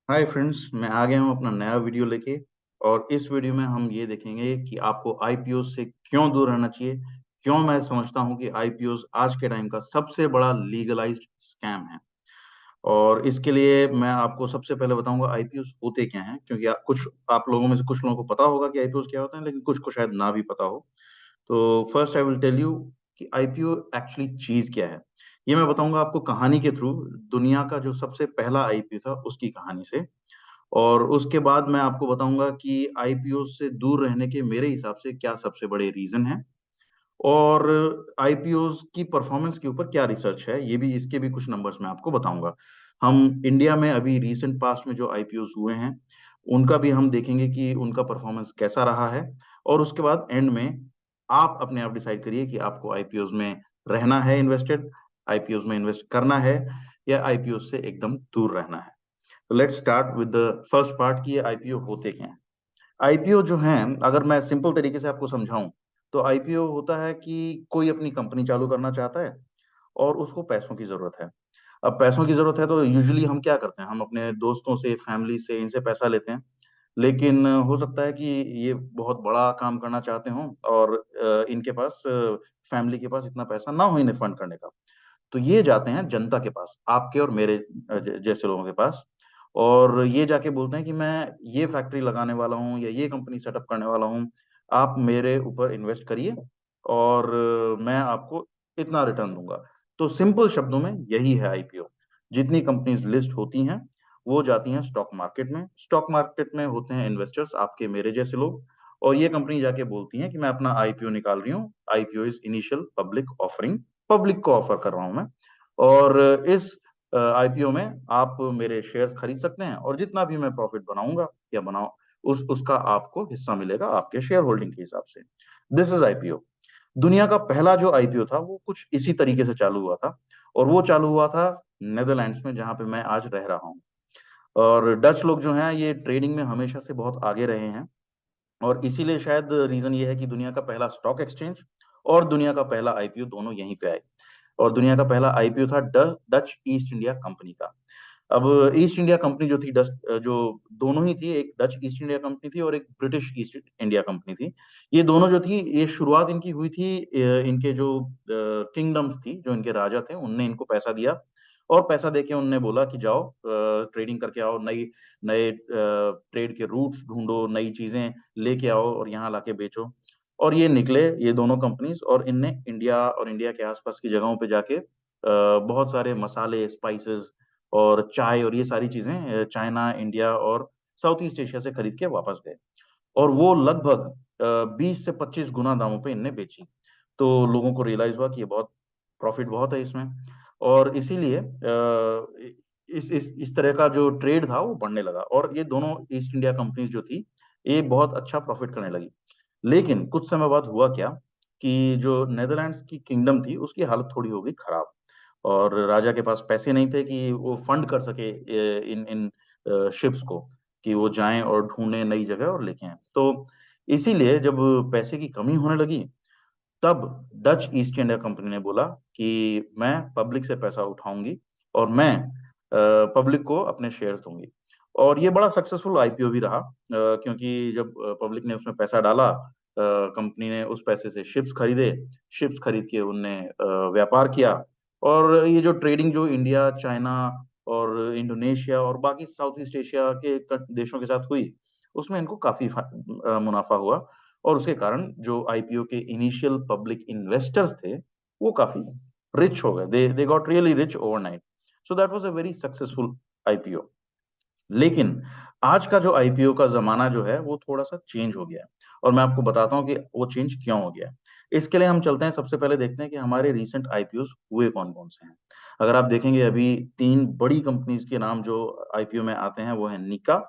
Hi friends, मैं आ गया हूँ अपना नया वीडियो लेके। और इस वीडियो में हम ये देखेंगे कि आपको आईपीओ से क्यों दूर रहना चाहिए। क्यों मैं समझता हूँ कि आईपीओ आज के टाइम का सबसे बड़ा लीगलाइज्ड स्कैम है। और इसके लिए मैं आपको सबसे पहले बताऊंगा आईपीओ होते क्या हैं, क्योंकि कुछ आप लोगों में से कुछ लोगों को पता होगा कि आईपीओ क्या होते हैं, लेकिन कुछ को शायद ना भी पता हो। तो first I will tell you कि आईपीओ एक्चुअली चीज क्या है। ये मैं बताऊंगा आपको कहानी के थ्रू, दुनिया का जो सबसे पहला आईपीओ था उसकी कहानी से। और उसके बाद मैं आपको बताऊंगा कि आईपीओ से दूर रहने के मेरे हिसाब से क्या सबसे बड़े रीजन हैं। और आईपीओ की परफॉर्मेंस के ऊपर क्या रिसर्च है, ये भी, इसके भी कुछ नंबर्स मैं आपको बताऊंगा। हम इंडिया में अभी रीसेंट पास्ट में जो आईपीओ हुए हैं उनका भी हम देखेंगे कि उनका परफॉर्मेंस कैसा रहा है। और उसके बाद एंड में आप अपने आप डिसाइड करिए कि आपको आईपीओ में रहना है इन्वेस्टेड, आईपीओ में इन्वेस्ट करना है, या आईपीओ से एकदम दूर रहना है। तो let's start with the first part कि ये आईपीओ होते क्या हैं। आईपीओ जो है, अगर मैं सिंपल तरीके से आपको समझाऊं, तो आईपीओ होता है कि कोई अपनी कंपनी चालू करना चाहता है और उसको पैसों की जरूरत है। अब पैसों की जरूरत है तो यूजुअली हम क्या करते हैं, हम अपने दोस्तों से, फैमिली से, इनसे पैसा लेते हैं। लेकिन हो सकता है कि ये बहुत बड़ा काम करना चाहते हों और इनके पास, फैमिली के पास इतना पैसा ना हो इन्हें फंड करने का। तो ये जाते हैं जनता के पास, आपके और मेरे जैसे लोगों के पास। और ये जाके बोलते हैं कि मैं ये फैक्ट्री लगाने वाला हूँ या ये कंपनी सेटअप करने वाला हूँ, आप मेरे ऊपर इन्वेस्ट करिए और मैं आपको इतना रिटर्न दूंगा। तो सिंपल शब्दों में यही है आईपीओ। जितनी कंपनीज लिस्ट होती हैं वो जाती हैं स्टॉक मार्केट में। स्टॉक मार्केट में होते हैं इन्वेस्टर्स, आपके मेरे जैसे लोग। और ये कंपनी जाके बोलती है कि मैं अपना आईपीओ निकाल रही हूँ। IPO is initial public offering, public को ऑफर कर रहा हूं मैं। और इस आईपीओ में आप मेरे शेयर्स खरीद सकते हैं और जितना भी मैं प्रॉफिट बनाऊंगा या बनाओ, उसका आपको हिस्सा मिलेगा आपके शेयर होल्डिंग के हिसाब से। This is IPO. दुनिया का पहला जो आईपीओ था वो कुछ इसी तरीके से चालू हुआ था। और वो चालू हुआ था नेदरलैंड्स में, जहां पे मैं आज रह रहा हूँ। और डच लोग जो हैं ये ट्रेडिंग में हमेशा से बहुत आगे रहे हैं। और इसीलिए शायद रीजन ये है कि दुनिया का पहला स्टॉक एक्सचेंज और दुनिया का पहला आईपीओ दोनों यहीं पे आए। और दुनिया का पहला आईपीओ था डच ईस्ट इंडिया कंपनी का। अब ईस्ट इंडिया कंपनी जो थी, डच जो दोनों ही थी, एक डच ईस्ट इंडिया कंपनी थी और एक ब्रिटिश ईस्ट इंडिया कंपनी थी। ये दोनों जो थी, ये शुरुआत इनकी हुई थी, इनके जो किंगडम्स थी, जो इनके राजा थे, उनने इनको पैसा दिया। और पैसा देके उनने बोला कि जाओ ट्रेडिंग करके आओ, नई नए ट्रेड के रूट्स ढूंढो, नई चीजें लेके आओ और यहाँ लाके बेचो। और ये निकले, ये दोनों कंपनीज, और इनने इंडिया और इंडिया के आसपास की जगहों पे जाके बहुत सारे मसाले, स्पाइसेस और चाय और ये सारी चीजें चाइना, इंडिया और साउथ ईस्ट एशिया से खरीद के वापस गए। और वो लगभग 20 से 25 गुना दामों पे इनने बेची। तो लोगों को रियलाइज हुआ कि ये बहुत प्रॉफिट बहुत है इसमें। और इसीलिए इस तरह का जो ट्रेड था वो बढ़ने लगा और ये दोनों ईस्ट इंडिया कंपनीज जो थी, ये बहुत अच्छा प्रॉफिट करने लगी। लेकिन कुछ समय बाद हुआ क्या कि जो नेदरलैंड्स की किंगडम थी उसकी हालत थोड़ी हो गई खराब। और राजा के पास पैसे नहीं थे कि वो फंड कर सके इन इन शिप्स को, कि वो जाएं और ढूंढें नई जगह और लेके आए। तो इसीलिए जब पैसे की कमी होने लगी, तब डच ईस्ट इंडिया कंपनी ने बोला कि मैं पब्लिक से पैसा उठाऊंगी और मैं पब्लिक को अपने शेयर्स दूंगी। और ये बड़ा सक्सेसफुल आईपीओ भी रहा, क्योंकि जब पब्लिक ने उसमें पैसा डाला, कंपनी ने उस पैसे से शिप्स खरीदे। शिप्स खरीद के उनने व्यापार किया। और ये जो ट्रेडिंग जो इंडिया, चाइना और इंडोनेशिया और बाकी साउथ ईस्ट एशिया के देशों के साथ हुई, उसमें इनको काफी मुनाफा हुआ। और उसके कारण जो आईपीओ के इनिशियल पब्लिक इन्वेस्टर्स थे वो काफी रिच हो गए, they got really rich overnight. So that was a very successful IPO. लेकिन आज का जो आईपीओ का जमाना जो है वो थोड़ा सा चेंज हो गया है। और मैं आपको बताता हूँ कि वो चेंज क्यों हो गया है। इसके लिए हम चलते हैं, सबसे पहले देखते हैं कि हमारे रीसेंट आईपीओ हुए कौन कौन से हैं। अगर आप देखेंगे, अभी तीन बड़ी कंपनीज के नाम जो आईपीओ में आते हैं वो है निका,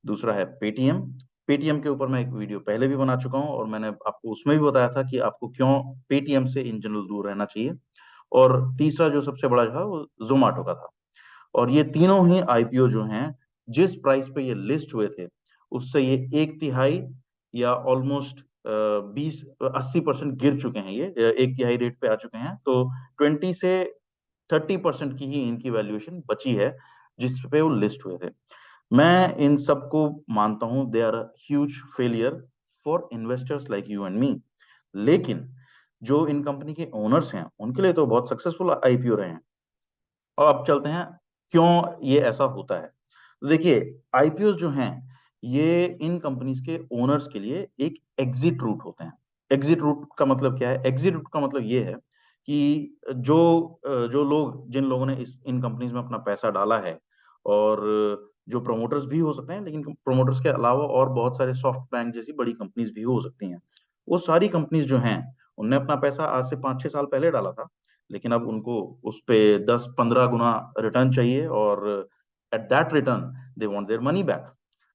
दूसरा है पेटीएम। पेटीएम के ऊपर मैं एक वीडियो पहले भी बना चुका हूं और मैंने आपको उसमें भी बताया था कि आपको क्यों पेटीएम से इन जनरल दूर रहना चाहिए। और तीसरा जो सबसे बड़ा था वो जोमेटो का था। और ये तीनों ही आईपीओ जो हैं, जिस प्राइस पे ये लिस्ट हुए थे उससे ये एक तिहाई या ऑलमोस्ट 20-80% गिर चुके हैं। ये एक तिहाई रेट पे आ चुके हैं। तो 20 से 30% की ही इनकी वैल्यूएशन बची है जिस पे वो लिस्ट हुए थे। मैं इन सबको मानता हूं they are huge failure for investors like you and me. लेकिन जो इन कंपनी के ओनर्स हैं उनके लिए तो बहुत सक्सेसफुल आईपीओ रहे हैं। और अब चलते हैं क्यों ये ऐसा होता है। तो देखिए, आईपीओ जो हैं ये इन कंपनीज के ओनर्स के लिए एक एग्जिट रूट होते हैं। एग्जिट रूट का मतलब क्या है? एग्जिट रूट का मतलब ये है कि जो लोग जिन लोगों ने इस इन कंपनीज में अपना पैसा डाला है, और जो प्रोमोटर्स भी हो सकते हैं, लेकिन प्रोमोटर्स के अलावा और बहुत सारे सॉफ्ट बैंक जैसी बड़ी कंपनीज भी हो सकती हैं। वो सारी कंपनीज जो हैं उनने अपना पैसा आज से 5-6 साल पहले डाला था, लेकिन अब उनको उस पे 10-15 गुना रिटर्न चाहिए, और at that return they want their money back.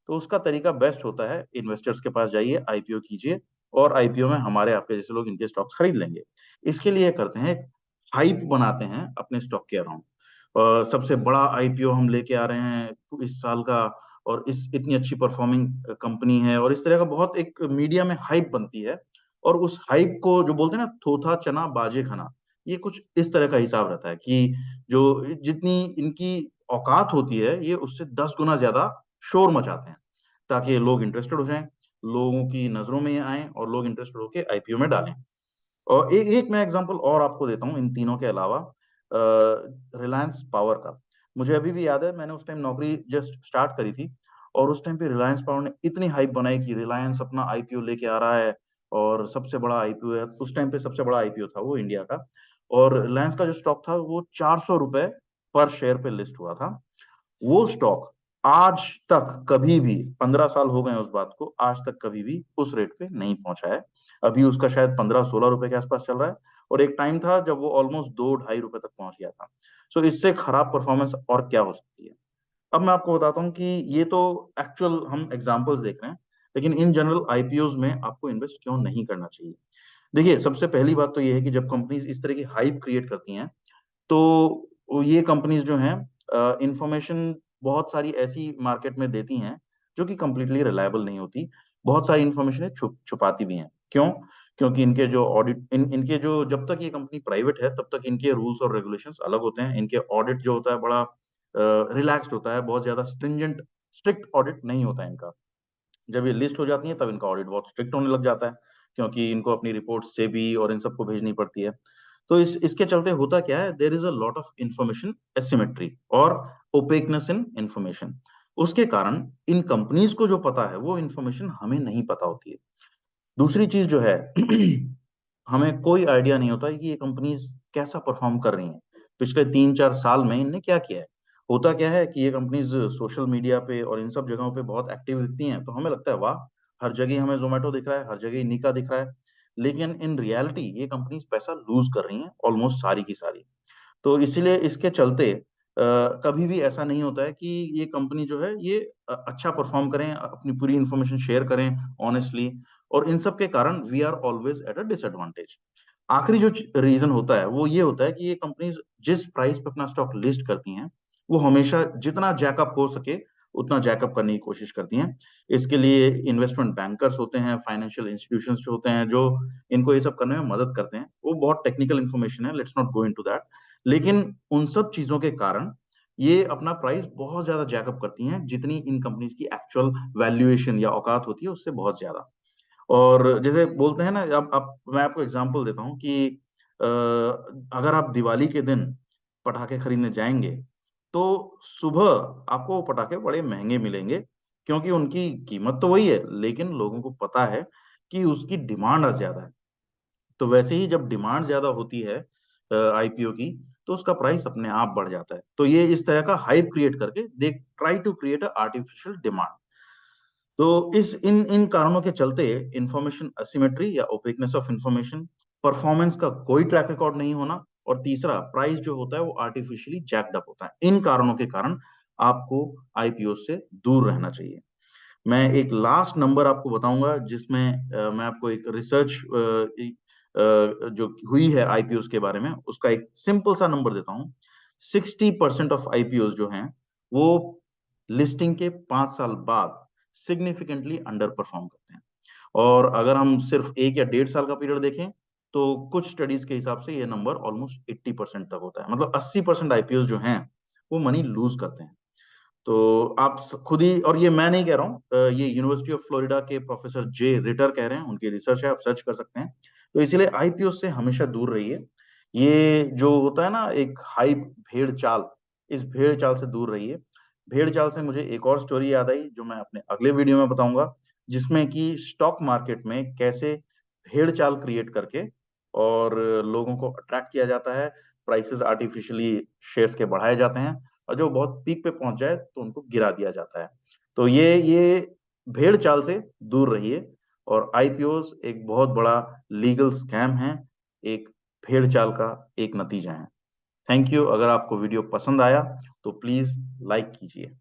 तो उसका तरीका बेस्ट होता है, इन्वेस्टर्स के पास जाइए, आईपीओ कीजिए, और आईपीओ में हमारे आपके जैसे लोग इनके स्टॉक्स खरीद लेंगे। इसके लिए करते हैं, हाइप बनाते हैं अपने स्टॉक के अराउंड। सबसे बड़ा आईपीओ हम लेके आ रहे हैं इस साल का, और इस इतनी अच्छी परफॉर्मिंग कंपनी है, और इस तरह का बहुत एक मीडिया में हाइप बनती है। और उस हाइप को जो बोलते हैं ना, थोथा चना बाजे खाना, ये कुछ इस तरह का हिसाब रहता है कि जो जितनी इनकी औकात होती है, ये उससे 10 गुना ज्यादा शोर मचाते हैं, ताकि लोग इंटरेस्टेड हो जाएं, लोगों की नजरों में ये आए, और लोग इंटरेस्टेड होकर आईपीओ में डालें। और एक एक मैं एग्जांपल और आपको देता हूँ इन तीनों के अलावा, रिलायंस पावर का। मुझे अभी भी याद है, मैंने उस टाइम नौकरी जस्ट स्टार्ट करी थी, और उस टाइम पे रिलायंस पावर ने इतनी हाइप बनाई कि रिलायंस अपना आईपीओ लेके आ रहा है, और सबसे बड़ा आईपीओ है। उस टाइम पे सबसे बड़ा आईपीओ था वो इंडिया का। और रिलायंस का जो स्टॉक था वो 400 रुपए पर शेयर पे लिस्ट हुआ था। वो स्टॉक आज तक कभी भी, 15 साल हो गए उस बात को, आज तक कभी भी उस रेट पे नहीं पहुंचा है। अभी उसका शायद 15-16 रुपए के आसपास चल रहा है, और एक टाइम था जब वो ऑलमोस्ट 2-2.5 रुपए तक पहुंच गया था। सो इससे खराब परफॉर्मेंस और क्या हो सकती है? अब मैं आपको बताता हूँ कि ये तो एक्चुअल हम एग्जांपल्स देख रहे हैं, लेकिन इन जनरल आईपीओज में आपको इन्वेस्ट क्यों नहीं करना चाहिए। देखिए, सबसे पहली बात तो ये है कि जब कंपनीज इस तरह की हाइप क्रिएट करती हैं, तो ये कंपनीज जो हैं इंफॉर्मेशन बहुत सारी ऐसी मार्केट में देती हैं जो कि कंप्लीटली रिलायबल नहीं होती। बहुत सारी इंफॉर्मेशन छुपाती भी हैं। क्यों? क्योंकि इनके जो ऑडिट, इनके जो, जब तक ये कंपनी प्राइवेट है तब तक इनके रूल्स और रेगुलेशंस अलग होते हैं। इनके ऑडिट जो होता है बड़ा रिलैक्स्ड होता है, बहुत ज्यादा स्ट्रिंजेंट, स्ट्रिक्ट ऑडिट नहीं होता है इनका। जब ये लिस्ट हो जाती है तब इनका ऑडिट बहुत स्ट्रिक्ट होने लग जाता है, क्योंकि इनको अपनी रिपोर्ट से भी और इन सबको भेजनी पड़ती है। तो इसके चलते होता क्या है, there is a lot of information asymmetry और ओपेकनेस इन इंफॉर्मेशन। उसके कारण इन कंपनीज को जो पता है वो इंफॉर्मेशन हमें नहीं पता होती है। दूसरी चीज जो है, हमें कोई आइडिया नहीं होता है कि ये कंपनीज कैसा परफॉर्म कर रही हैं, पिछले 3-4 साल में इनने क्या किया है। होता क्या है कि ये कंपनीज सोशल मीडिया पे और इन सब जगहों पे बहुत एक्टिव दिखती हैं, तो हमें लगता है वाह, हर जगह हमें जोमेटो दिख रहा है, हर जगह निका दिख रहा है। लेकिन इन रियलिटी ये कंपनीज पैसा लूज कर रही हैं, ऑलमोस्ट सारी की सारी। तो इसीलिए इसके चलते कभी भी ऐसा नहीं होता है कि ये कंपनी जो है ये अच्छा परफॉर्म करें, अपनी पूरी इंफॉर्मेशन शेयर करें ऑनेस्टली। और इन सब के कारण we are always at a disadvantage. आखिरी जो रीजन होता है वो ये होता है कि ये कंपनीज जिस प्राइस पे अपना स्टॉक लिस्ट करती हैं, वो हमेशा जितना जैकअप हो सके उतना जैकअप करने की कोशिश करती हैं। इसके लिए इन्वेस्टमेंट बैंकर्स होते हैं, फाइनेंशियल इंस्टीट्यूशंस जो होते हैं, जो इनको ये सब करने में मदद करते हैं। वो बहुत टेक्निकल इन्फॉर्मेशन है, let's not go into that. लेकिन उन सब चीजों के कारण ये अपना प्राइस बहुत ज्यादा जैकअप करती हैं, जितनी इन कंपनीज की एक्चुअल वैल्यूएशन या औकात होती है उससे बहुत ज्यादा। और जैसे बोलते हैं ना, अब मैं आपको एग्जांपल देता हूँ कि अगर आप दिवाली के दिन पटाखे खरीदने जाएंगे, तो सुबह आपको वो पटाखे बड़े महंगे मिलेंगे, क्योंकि उनकी कीमत तो वही है, लेकिन लोगों को पता है कि उसकी डिमांड आज ज्यादा है। तो वैसे ही जब डिमांड ज्यादा होती है आईपीओ की, तो उसका प्राइस अपने आप बढ़ जाता है। तो ये इस तरह का हाइप क्रिएट करके they try to create a artificial demand. तो इस इन इन कारणों के चलते इंफॉर्मेशन असिमेट्री या ओपेकनेस ऑफ इंफॉर्मेशन, परफॉर्मेंस का कोई ट्रैक रिकॉर्ड नहीं होना, और तीसरा, प्राइस जो होता है वो आर्टिफिशियली जैक्ड अप होता है। इन कारणों के कारण आपको आईपीओ से दूर रहना चाहिए। मैं एक लास्ट नंबर आपको बताऊंगा, जिसमें मैं आपको एक रिसर्च जो हुई है आईपीओ के बारे में, उसका एक सिंपल सा नंबर देता हूँ। 60% ऑफ आईपीओ जो हैं वो लिस्टिंग के 5 साल बाद सिग्निफिकेंटली अंडर परफॉर्म करते हैं। और अगर हम सिर्फ 1 या 1.5 साल का पीरियड देखें, तो कुछ स्टडीज के हिसाब से ये नंबर ऑलमोस्ट 80% तक होता है। मतलब 80% आईपीओ जो हैं वो मनी लूज करते हैं। तो आप खुद ही, और ये मैं नहीं कह रहा हूँ, ये यूनिवर्सिटी ऑफ फ्लोरिडा के प्रोफेसर जे रिटर कह रहे हैं, उनकी रिसर्च है, आप सर्च कर सकते हैं। तो इसीलिए आईपीओ से हमेशा दूर रहिए। ये जो होता है ना एक हाइप, भेड़ चाल, इस भेड़ चाल से दूर रहिए। भेड़ चाल से मुझे एक और स्टोरी याद आई जो मैं अपने अगले वीडियो में बताऊंगा, जिसमें कि स्टॉक मार्केट में कैसे भेड़ चाल क्रिएट करके और लोगों को अट्रैक्ट किया जाता है, प्राइसेस आर्टिफिशियली शेयर्स के बढ़ाए जाते हैं, और जो बहुत पीक पे पहुंच जाए तो उनको गिरा दिया जाता है। तो ये भेड़ चाल से दूर रहिए। और आईपीओस एक बहुत बड़ा लीगल स्कैम है, एक भेड़ चाल का एक नतीजा है। Thank you. अगर आपको वीडियो पसंद आया तो प्लीज लाइक कीजिए।